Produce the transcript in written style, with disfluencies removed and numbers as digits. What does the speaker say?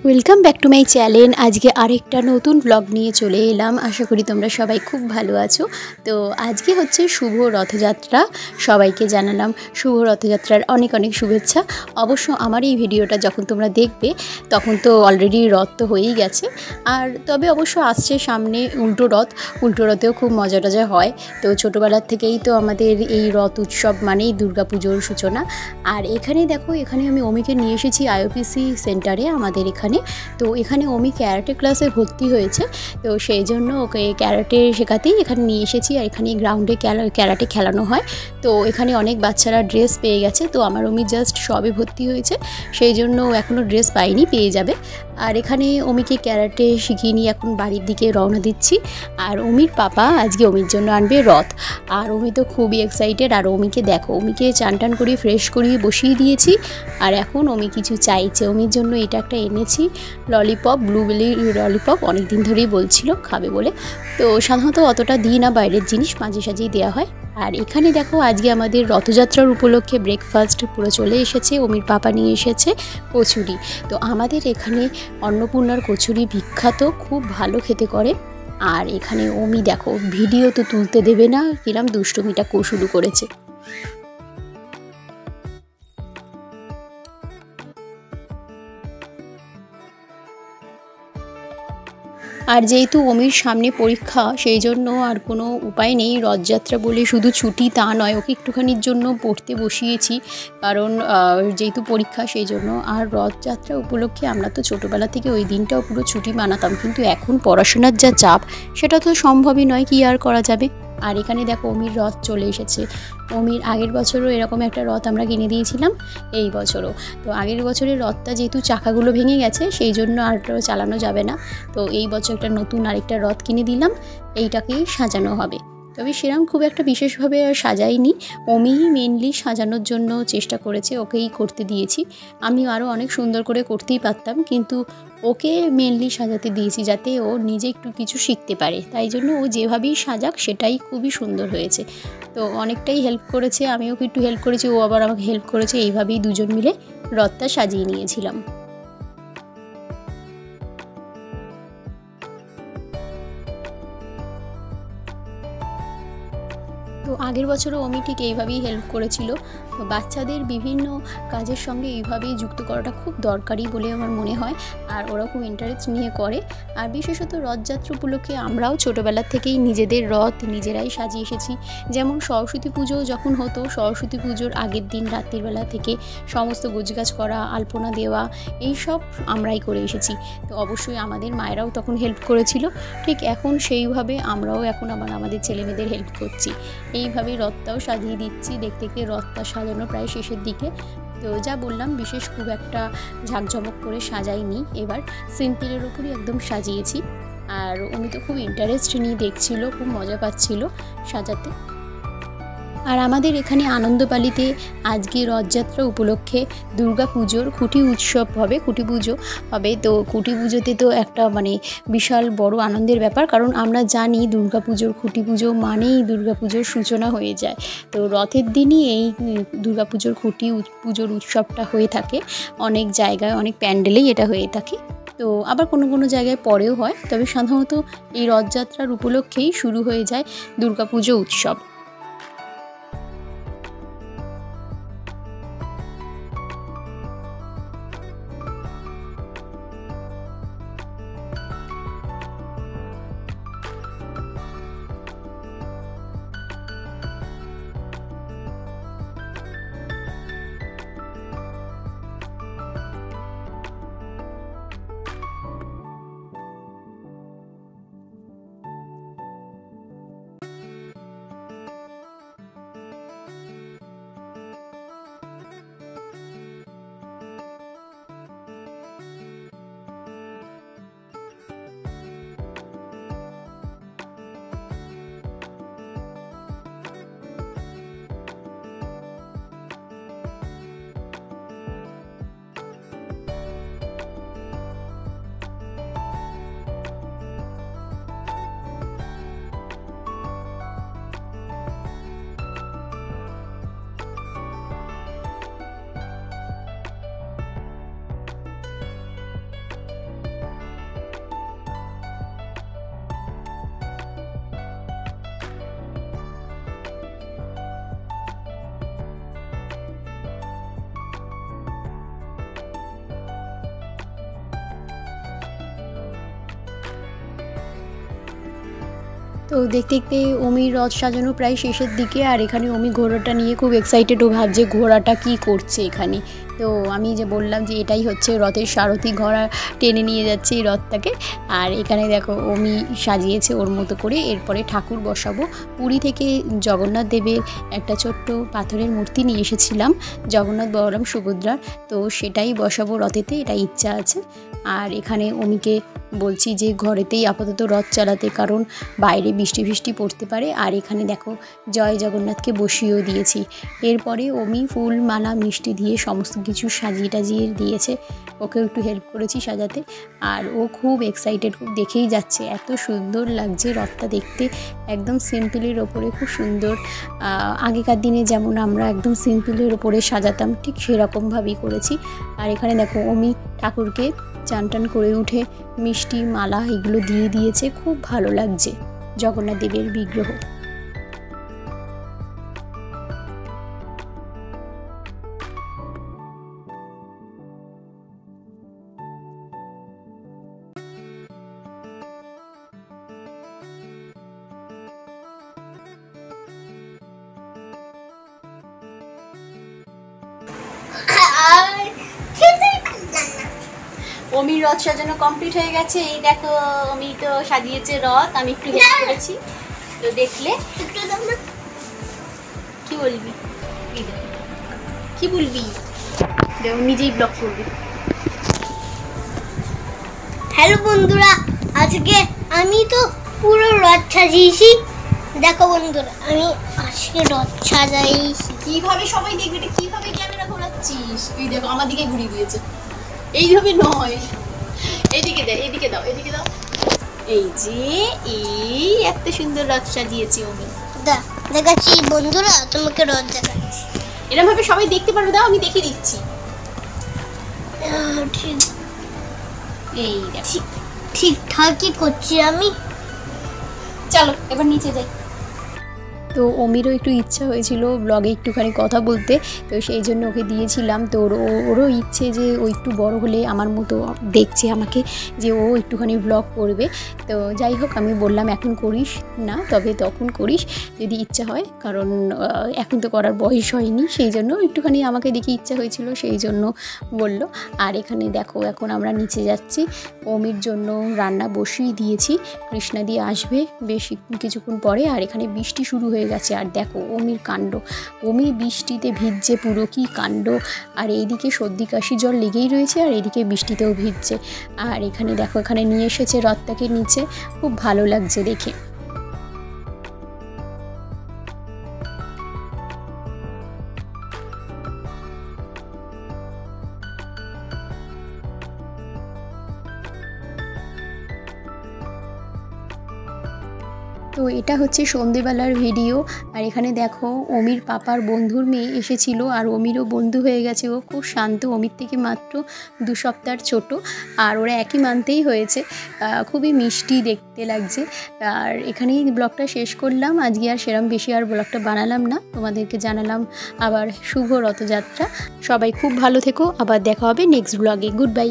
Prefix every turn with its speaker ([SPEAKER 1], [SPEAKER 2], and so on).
[SPEAKER 1] Welcome back to my channel. আজকে আরেকটা নতুন ব্লগ নিয়ে চলে এলাম। আশা করি তোমরা সবাই খুব ভালো আছো। তো আজকে হচ্ছে শুভ রথযাত্রা। সবাইকে জানালাম শুভ রথযাত্রার অনেক অনেক শুভেচ্ছা। অবশ্য আমার এই ভিডিওটা যখন তোমরা দেখবে তখন তো অলরেডি রথ তো হয়েই গেছে। আর তবে অবশ্য আসছে সামনে উল্টো রথ। উল্টো রথেও খুব মজা টজা হয়। তো ছোটোবেলার থেকেই তো আমাদের এই রথ উৎসব মানেই দুর্গাপুজোর সূচনা। আর এখানে দেখো, এখানে আমি অমিকে নিয়ে এসেছি আইওপিসি সেন্টারে আমাদের এখানে। তো এখানে অমি ক্যারাটে ক্লাসে ভর্তি হয়েছে, তো সেই জন্য ওকে ক্যারাটে শেখাতেই এখানে নিয়ে এসেছি। আর এখানে গ্রাউন্ডে ক্যারাটে খেলানো হয়। তো এখানে অনেক বাচ্চারা ড্রেস পেয়ে গেছে। তো আমার অমি জাস্ট সবে ভর্তি হয়েছে, সেই জন্য এখনও ড্রেস পাইনি, পেয়ে যাবে। আর এখানে অমিকে ক্যারাটে শিখিয়ে নিয়ে এখন বাড়ির দিকে রওনা দিচ্ছি। আর অমির পাপা আজকে অমির জন্য আনবে রথ। আর অমি তো খুবই এক্সাইটেড। আর অমিকে দেখো, অমিকে চান টান করিয়ে ফ্রেশ করিয়ে বসিয়ে দিয়েছি। আর এখন অমি কিছু চাইছে। অমির জন্য এটা একটা এনেছি, ললিপপ, ব্লুবেরি ললিপপ। অনেক দিন ধরেই বলছিল খাবে বলে। তো সাধারণত অতটা দিই না বাইরের জিনিস, মাঝে সাঝেই দেওয়া হয়। আর এখানে দেখো, আজকে আমাদের রথযাত্রার উপলক্ষে ব্রেকফাস্ট পুরো চলে এসেছে। অমির পাপা নিয়ে এসেছে কচুরি। তো আমাদের এখানে অন্নপূর্ণার কচুরি বিখ্যাত, খুব ভালো খেতে করে। আর এখানে অমি দেখো, ভিডিও তো তুলতে দেবে না, কিরম দুষ্টুমিটা শুরু করেছে। আর যেহেতু অমির সামনে পরীক্ষা, সেই জন্য আর কোনো উপায় নেই। রথযাত্রা বলে শুধু ছুটি তা নয়, ওকে একটুখানির জন্য পড়তে বসিয়েছি, কারণ যেহেতু পরীক্ষা সেই জন্য। আর রথযাত্রা উপলক্ষে আমরা তো ছোটোবেলা থেকে ওই দিনটাও পুরো ছুটি মানাতাম, কিন্তু এখন পড়াশোনার যা চাপ, সেটা তো সম্ভবই নয়, কি আর করা যাবে। আর এখানে দেখো, অমির রথ চলে এসেছে। অমির আগের বছরও এরকম একটা রথ আমরা কিনে দিয়েছিলাম, এই বছরও। তো আগের বছরের রথটা যেহেতু চাকাগুলো ভেঙে গেছে, সেই জন্য আর চালানো যাবে না। তো এই বছর একটা নতুন আরেকটা রথ কিনে দিলাম, এইটাকেই সাজানো হবে। তবে সেরকম খুব একটা বিশেষভাবে আর সাজাইনি। অমি মেনলি সাজানোর জন্য চেষ্টা করেছে, ওকেই করতে দিয়েছি। আমি আরও অনেক সুন্দর করে করতেই পারতাম, কিন্তু ওকে মেনলি সাজাতে দিয়েছি, যাতে ও নিজে একটু কিছু শিখতে পারে। তাই জন্য ও যেভাবেই সাজাক সেটাই খুবই সুন্দর হয়েছে। তো অনেকটাই হেল্প করেছে, আমিও একটু হেল্প করেছি, ও আবার আমাকে হেল্প করেছে। এইভাবেই দুজন মিলে রথটা সাজিয়ে নিয়েছিলাম। তো আগের বছরও অমি ঠিক এইভাবেই হেল্প করেছিল। তো বাচ্চাদের বিভিন্ন কাজের সঙ্গে এইভাবেই যুক্ত করাটা খুব দরকারি বলে আমার মনে হয়। আর ওরা খুব ইন্টারেস্ট নিয়ে করে। আর বিশেষত রথযাত্রা উপলক্ষে আমরাও ছোটোবেলার থেকেই নিজেদের রথ নিজেরাই সাজিয়ে এসেছি। যেমন সরস্বতী পুজো যখন হতো, সরস্বতী পুজোর আগের দিন রাত্রিবেলা থেকে সমস্ত গোছগাছ করা, আলপনা দেওয়া, এই সব আমরাই করে এসেছি। তো অবশ্যই আমাদের মায়েরাও তখন হেল্প করেছিল। ঠিক এখন সেইভাবে আমরাও এখন আমাদের ছেলেমেয়েদের হেল্প করছি। এইভাবেই রথটাও সাজিয়ে দিচ্ছি। দেখতে দেখতে রথটা সাজানো প্রায় শেষের দিকে। তো যা বললাম, বিশেষ খুব একটা ঝাঁকঝমক করে সাজাইনি, এবার সিম্পলের ওপরই একদম সাজিয়েছি। আর উনি তো খুব ইন্টারেস্ট নিয়ে দেখছিল, খুব মজা পাচ্ছিল সাজাতে। আর আমাদের এখানে আনন্দপালিতে আজকে রথযাত্রা উপলক্ষে দুর্গাপুজোর খুঁটি উৎসব হবে, খুঁটি পুজো হবে। তো খুঁটি পুজোতে তো একটা বিশাল বড় আনন্দের ব্যাপার, কারণ আমরা জানি দুর্গাপুজোর খুঁটি পুজো মানেই দুর্গাপুজোর সূচনা হয়ে যায়। তো রথের দিনই এই দুর্গাপুজোর খুঁটি পুজোর উৎসবটা হয়ে থাকে। অনেক জায়গায়, অনেক প্যান্ডেলেই এটা হয়ে থাকে। তো আবার কোনো কোনো জায়গায় পরেও হয়, তবে সাধারণত এই রথযাত্রার উপলক্ষেই শুরু হয়ে যায় দুর্গাপুজো উৎসব। তো দেখতে দেখতে অমির রথ সাজানো প্রায় শেষের দিকে, আর এখানে অমি ঘোড়াটা নিয়ে খুব এক্সাইটেড, ও ভাবছে ঘোড়াটা কি করছে এখানে। তো আমি যে বললাম যে এটাই হচ্ছে রথের সারথি, ঘোড়া টেনে নিয়ে যাচ্ছে এই রথটাকে। আর এখানে দেখো অমি সাজিয়েছে ওর মতো করে। এরপরে ঠাকুর বসাবো। পুরী থেকে জগন্নাথ দেবের একটা ছোট্ট পাথরের মূর্তি নিয়ে এসেছিলাম, জগন্নাথ বলরাম সুভদ্রার। তো সেটাই বসাবো রথেতে, এটা ইচ্ছা আছে। আর এখানে অমিকে বলছি যে ঘরেতেই আপাতত রথ চালাতে, কারণ বাইরে বৃষ্টি ফিষ্টি পড়তে পারে। আর এখানে দেখো জয় জগন্নাথকে বসিয়েও দিয়েছি। এরপরে অমি ফুল মালা মিষ্টি দিয়ে সমস্ত কিছু সাজিয়ে টাজিয়ে দিয়েছে, ওকেও একটু হেল্প করেছি সাজাতে। আর ও খুব এক্সাইটেড, খুব দেখেই যাচ্ছে, এত সুন্দর লাগছে রথটা দেখতে। একদম সিম্পলের ওপরে খুব সুন্দর, আগেকার দিনে যেমন আমরা একদম সিম্পলের ওপরে সাজাতাম ঠিক সেরকমভাবেই করেছি। আর এখানে দেখো অমি ঠাকুরকে চান টান করে উঠে মিষ্টি মালা এগুলো দিয়ে দিয়েছে, খুব ভালো লাগছে জগন্নাথ দেবের বিগ্রহ। অমির রথ সাজানো কমপ্লিট হয়ে গেছে। এই দেখো অমি তো সাজিয়েছে রথ, আমি একটু হেল্প করেছি। তো দেখলে কি বলবি, কি বলবি, নিজেই ব্লগ করবি।
[SPEAKER 2] হ্যালো বন্ধুরা, আজকে আমি তো পুরো রথ সাজিয়েছি। দেখো বন্ধুরা, আমি আজকে রথ সাজাইছি।
[SPEAKER 1] কিভাবে সবাই দেখবে, এটা কিভাবে ক্যামেরা ঘোরাচ্ছিস? তুই দেখো আমার দিকে ঘুরিয়ে দিয়েছে। এইভাবে নয়, এইদিকে দাও, এইদিকে দাও, এইদিকে দাও। এই যে এই এত সুন্দর রথ সাজিয়েছি আমি।
[SPEAKER 2] দেখাচ্ছি বন্ধুরা, তোমাকে রথ দেখাচ্ছি।
[SPEAKER 1] এরকম ভাবে সবাই দেখতে পারবে, দাও আমি দেখে দিচ্ছি।
[SPEAKER 2] ঠিক
[SPEAKER 1] এই
[SPEAKER 2] ঠিকঠাকই করছি আমি।
[SPEAKER 1] চলো এবার নিচে যাই। তো অমিরও একটু ইচ্ছা হয়েছিল ব্লগে একটুখানি কথা বলতে, তো সেই জন্য ওকে দিয়েছিলাম। তো ওরও ইচ্ছে যে ও একটু বড় হলে আমার মতো দেখছে আমাকে, যে ও একটুখানি ব্লগ করবে। তো যাই হোক, আমি বললাম এখন করিস না, তবে তখন করিস যদি ইচ্ছা হয়, কারণ এখন তো করার বয়স হয়নি। সেই জন্য একটুখানি আমাকে দেখে ইচ্ছা হয়েছিল, সেই জন্য বলল। আর এখানে দেখো এখন আমরা নিচে যাচ্ছি, অমির জন্য রান্না বসিয়ে দিয়েছি। কৃষ্ণা দিয়ে আসবে বেশ কিছুক্ষণ পরে। আর এখানে বৃষ্টি শুরু হয়ে গেছে, আর দেখো অমির কাণ্ড, অমি বৃষ্টিতে ভিজছে পুরো, কি কাণ্ড। আর এইদিকে সর্দি কাশি জল লেগেই রয়েছে, আর এইদিকে বৃষ্টিতেও ভিজছে। আর এখানে দেখো এখানে নিয়ে এসেছে রথটাকে নিচে, খুব ভালো লাগছে দেখে। তো এটা হচ্ছে সন্ধেবেলার ভিডিও। আর এখানে দেখো অমির পাপার বন্ধুর মেয়ে এসেছিল, আর অমিরও বন্ধু হয়ে গেছে। ও খুব শান্ত, অমির থেকে মাত্র 2 সপ্তাহের ছোট, আর ওরা একই মানতেই হয়েছে। খুবই মিষ্টি দেখতে লাগছে। আর এখানেই ব্লগটা শেষ করলাম। আজকে আর সেরম বেশি আর ব্লগটা বানালাম না, তোমাদেরকে জানালাম আবার শুভ রথযাত্রা। সবাই খুব ভালো থেকো, আবার দেখা হবে নেক্সট ব্লগে। Good bye.